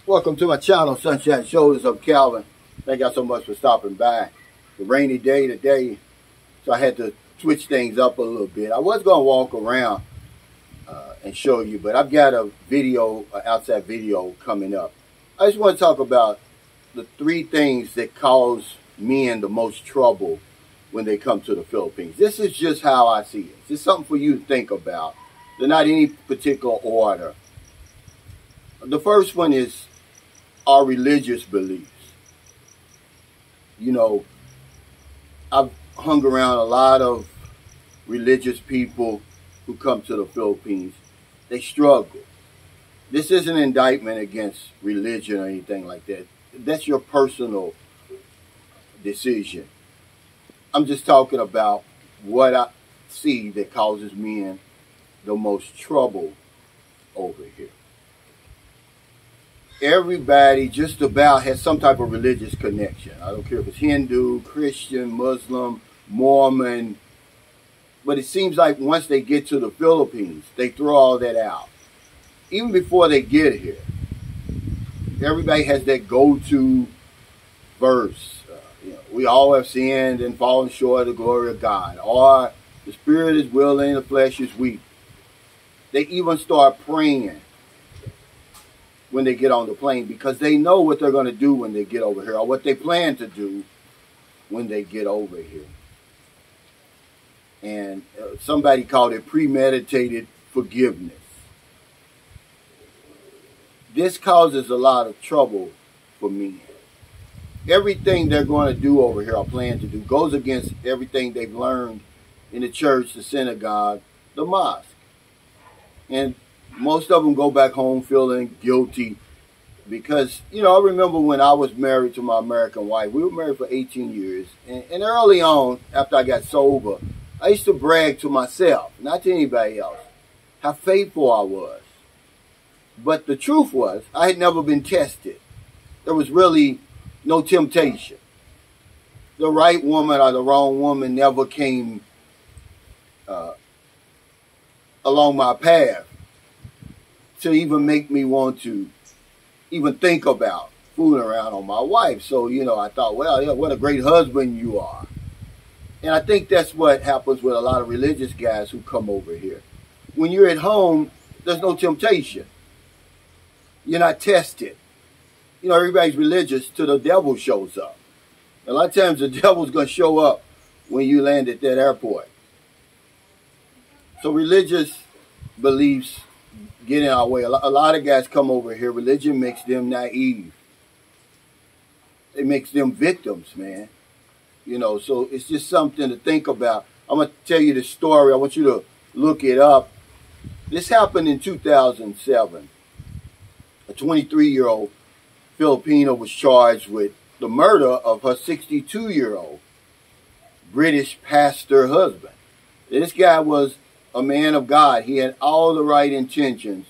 Welcome to my channel, Sunshine Shoulders. I'm Calvin. Thank y'all so much for stopping by. It's a rainy day today, so I had to switch things up a little bit. I was going to walk around and show you, but I've got a video, an outside video coming up. I just want to talk about the three things that cause men the most trouble when they come to the Philippines. This is just how I see it. It's something for you to think about. They're not any particular order. The first one is our religious beliefs. You know, I've hung around a lot of religious people who come to the Philippines. They struggle. This isn't an indictment against religion or anything like that. That's your personal decision. I'm just talking about what I see that causes men the most trouble over here. Everybody just about has some type of religious connection. I don't care if it's Hindu, Christian, Muslim, Mormon. But it seems like once they get to the Philippines, they throw all that out. Even before they get here, everybody has that go-to verse. We all have sinned and fallen short of the glory of God. Or the spirit is willing, the flesh is weak. They even start praying when they get on the plane because they know what they're going to do when they get over here, or what they plan to do when they get over here. And somebody called it premeditated forgiveness. This causes a lot of trouble for me. Everything they're going to do over here, or plan to do, goes against everything they've learned in the church, the synagogue, the mosque. And most of them go back home feeling guilty because, I remember when I was married to my American wife. We were married for 18 years. And early on, after I got sober, I used to brag to myself, not to anybody else, how faithful I was. But the truth was, I had never been tested. There was really no temptation. The right woman or the wrong woman never came along my path to even make me want to even think about fooling around on my wife. So, I thought, well, yeah, what a great husband you are. And I think that's what happens with a lot of religious guys who come over here. When you're at home, there's no temptation. You're not tested. Everybody's religious till the devil shows up. A lot of times the devil's going to show up when you land at that airport. So religious beliefs get in our way. A lot of guys come over here. Religion makes them naive. It makes them victims, man. So it's just something to think about. I'm going to tell you the story. I want you to look it up. This happened in 2007. A 23-year-old Filipino was charged with the murder of her 62-year-old British pastor husband. This guy was a man of God. He had all the right intentions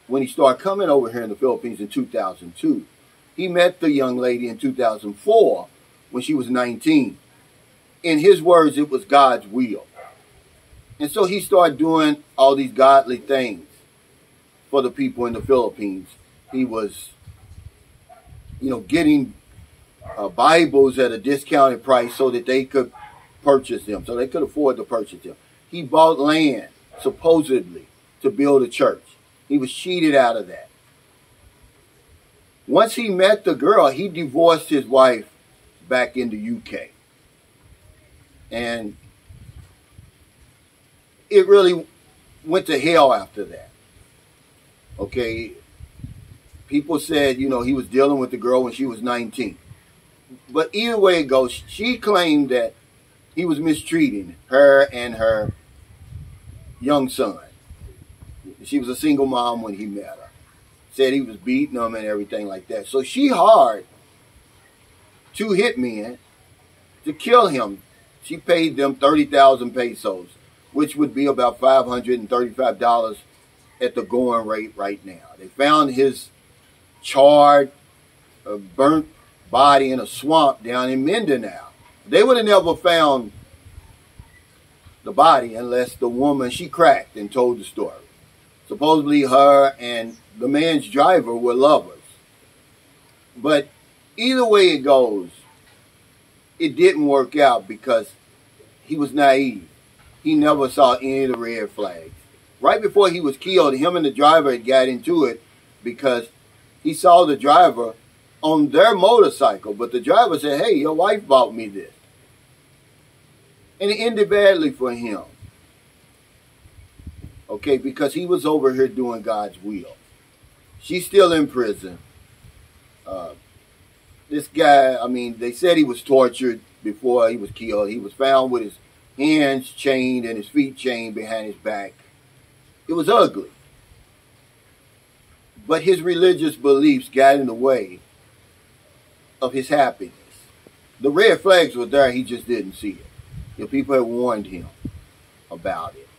when he started coming over here in the Philippines in 2002. He met the young lady in 2004 when she was 19. In his words, it was God's will. And so he started doing all these godly things for the people in the Philippines. He was, getting Bibles at a discounted price so that they could purchase them, so they could afford to purchase them. He bought land, supposedly, to build a church. He was cheated out of that. Once he met the girl, he divorced his wife back in the UK. And it really went to hell after that. Okay. People said, he was dealing with the girl when she was 19. But either way it goes, she claimed that he was mistreating her and her young son. She was a single mom when he met her. Said he was beating them and everything like that. So she hired two hitmen to kill him. She paid them 30,000 pesos, which would be about $535 at the going rate right now. They found his charred, burnt body in a swamp down in Mindanao. They would have never found the body unless the woman, she cracked and told the story. Supposedly her and the man's driver were lovers. But either way it goes, it didn't work out because he was naive. He never saw any of the red flags. Right before he was killed, him and the driver had got into it because he saw the driver on their motorcycle. But the driver said, hey, your wife bought me this. And it ended badly for him. Okay, because he was over here doing God's will. She's still in prison. This guy, I mean, they said he was tortured before he was killed. He was found with his hands chained and his feet chained behind his back. It was ugly. But his religious beliefs got in the way of his happiness. The red flags were there, he just didn't see it. The people had warned him about it.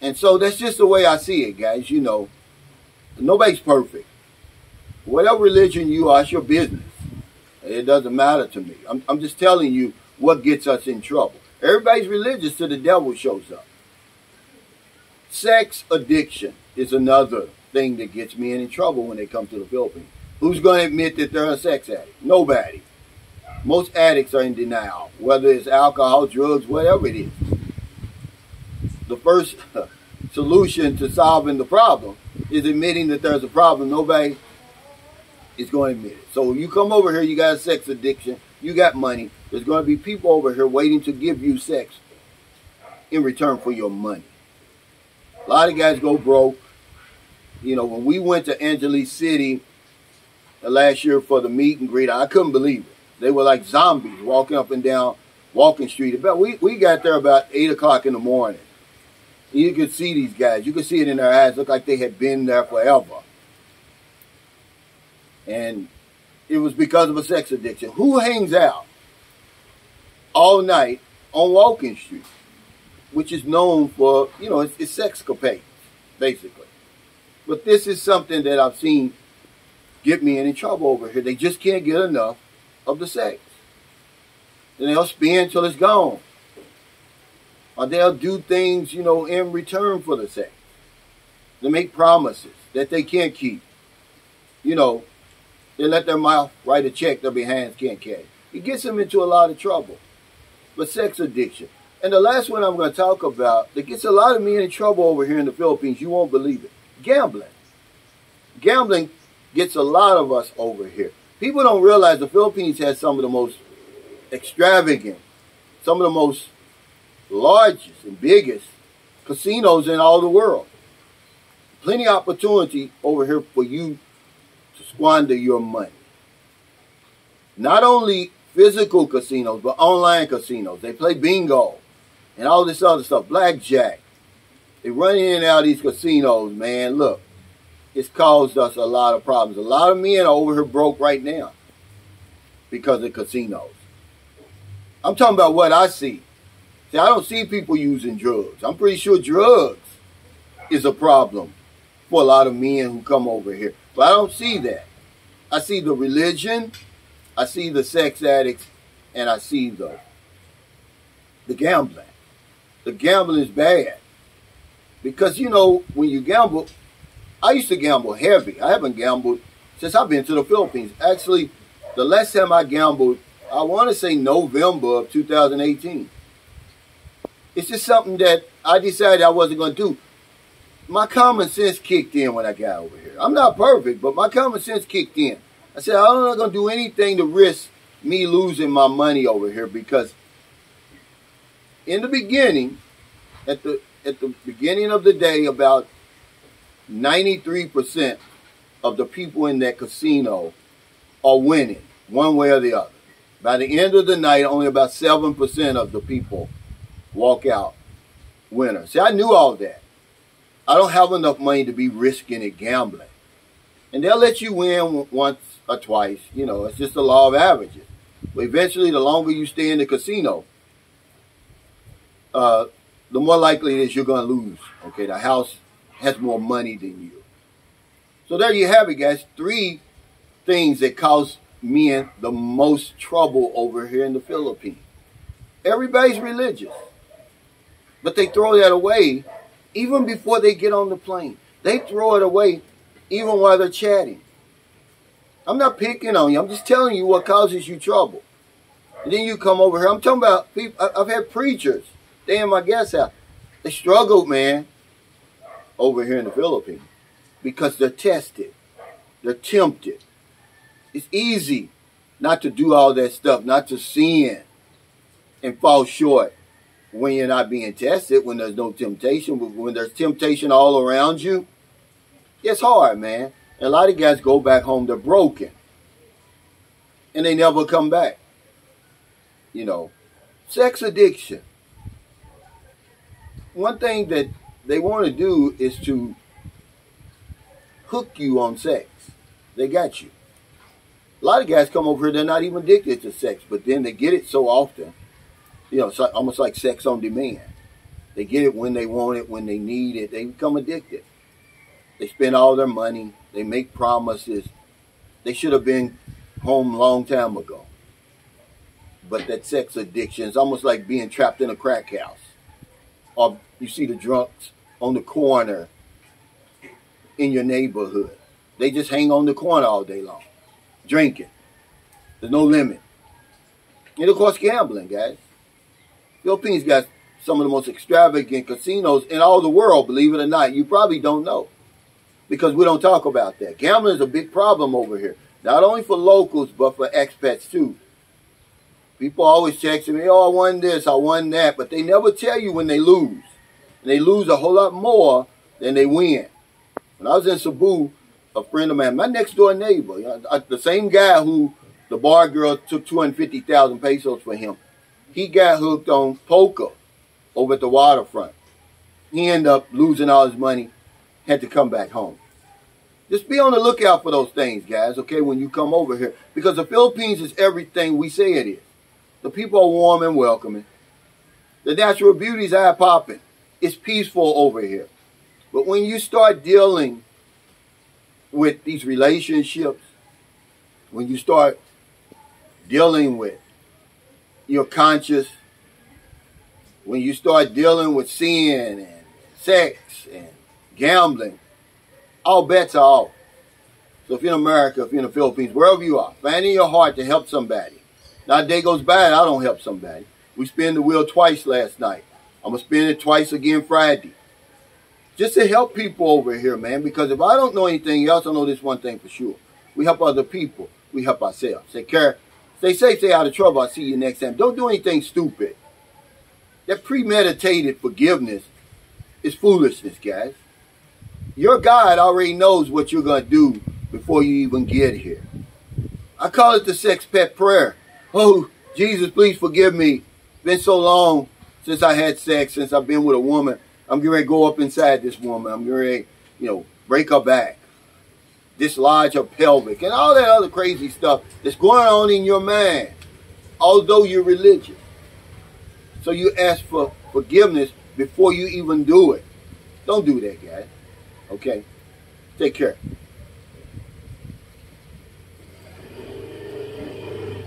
And so that's just the way I see it, guys. You know, nobody's perfect. Whatever religion you are, it's your business. It doesn't matter to me. I'm just telling you what gets us in trouble. Everybody's religious till the devil shows up. Sex addiction is another thing that gets me in trouble when they come to the Philippines. Who's going to admit that they're a sex addict? Nobody. Most addicts are in denial, whether it's alcohol, drugs, whatever it is. The first solution to solving the problem is admitting that there's a problem. Nobody is going to admit it. So you come over here, you got a sex addiction, you got money. There's going to be people over here waiting to give you sex in return for your money. A lot of guys go broke. You know, when we went to Angeles City last year for the meet and greet, I couldn't believe it. They were like zombies walking up and down Walking Street. We got there about 8 o'clock in the morning. You could see these guys. You could see it in their eyes. Looked like they had been there forever. And it was because of a sex addiction. Who hangs out all night on Walking Street, which is known for, you know, it's sexcapades, basically. But this is something that I've seen get me in trouble over here. They just can't get enough of the sex. And they'll spend till it's gone. Or they'll do things, you know, in return for the sex. They make promises that they can't keep. You know, they let their mouth write a check their hands can't carry. It gets them into a lot of trouble. But sex addiction. And the last one I'm going to talk about that gets a lot of men in trouble over here in the Philippines, you won't believe it. Gambling. Gambling gets a lot of us over here. People don't realize the Philippines has some of the most extravagant, some of the most largest and biggest casinos in all the world. Plenty of opportunity over here for you to squander your money. Not only physical casinos, but online casinos. They play bingo and all this other stuff, blackjack. They run in and out of these casinos, man. Look, it's caused us a lot of problems. A lot of men are over here broke right now because of casinos. I'm talking about what I see. See, I don't see people using drugs. I'm pretty sure drugs is a problem for a lot of men who come over here. But I don't see that. I see the religion, I see the sex addicts, and I see the gambling. The gambling is bad. Because, you know, when you gamble, I used to gamble heavy. I haven't gambled since I've been to the Philippines. Actually, the last time I gambled, I want to say November of 2018. It's just something that I decided I wasn't going to do. My common sense kicked in when I got over here. I'm not perfect, but my common sense kicked in. I said, I'm not going to do anything to risk me losing my money over here, because in the beginning, at the beginning of the day, about 93% of the people in that casino are winning, one way or the other. By the end of the night, only about 7% of the people walk out winners. See, I knew all that. I don't have enough money to be risking it gambling. And they'll let you win once or twice. You know, it's just the law of averages. But eventually, the longer you stay in the casino, the more likely it is you're going to lose. Okay, the house has more money than you. So there you have it, guys. 3 things that cause men the most trouble over here in the Philippines. Everybody's religious, but they throw that away even before they get on the plane. They throw it away even while they're chatting. I'm not picking on you. I'm just telling you what causes you trouble. And then you come over here. I'm talking about people. I've had preachers. They in my guest house. They struggled, man, over here in the Philippines because they're tested. They're tempted. It's easy not to do all that stuff, not to sin and fall short when you're not being tested, when there's no temptation. But when there's temptation all around you, it's hard, man. And a lot of guys go back home, they're broken. And they never come back. You know, sex addiction. One thing that they want to do is to hook you on sex. They got you. A lot of guys come over here, they're not even addicted to sex, but then they get it so often. You know, it's almost like sex on demand. They get it when they want it, when they need it. They become addicted. They spend all their money. They make promises. They should have been home a long time ago. But that sex addiction is almost like being trapped in a crack house. Or you see the drunks on the corner in your neighborhood. They just hang on the corner all day long, drinking. There's no limit. And of course, gambling, guys. Philippines got some of the most extravagant casinos in all the world, believe it or not. You probably don't know because we don't talk about that. Gambling is a big problem over here, not only for locals, but for expats too. People always texting me, oh, I won this, I won that, but they never tell you when they lose. And they lose a whole lot more than they win. When I was in Cebu, a friend of mine, my next door neighbor, the same guy who the bar girl took 250,000 pesos for him, he got hooked on poker over at the waterfront. He ended up losing all his money, had to come back home. Just be on the lookout for those things, guys, okay, when you come over here. Because the Philippines is everything we say it is. The people are warm and welcoming. The natural beauty is eye-popping. It's peaceful over here. But when you start dealing with these relationships, when you start dealing with your conscience, when you start dealing with sin and sex and gambling, all bets are off. So if you're in America, if you're in the Philippines, wherever you are, find in your heart to help somebody. Not a day goes by and I don't help somebody. We spin the wheel twice last night. I'm going to spin it twice again Friday. Just to help people over here, man, because if I don't know anything else, I know this one thing for sure. We help other people. We help ourselves. Take care. Stay safe, stay out of trouble. I'll see you next time. Don't do anything stupid. That premeditated forgiveness is foolishness, guys. Your God already knows what you're going to do before you even get here. I call it the sex pet prayer. Oh, Jesus, please forgive me. It's been so long since I had sex, since I've been with a woman. I'm getting ready to go up inside this woman. I'm getting ready to, break her back, dislodge her pelvic, and all that other crazy stuff that's going on in your mind, although you're religious. So you ask for forgiveness before you even do it. Don't do that, guys. Okay? Take care.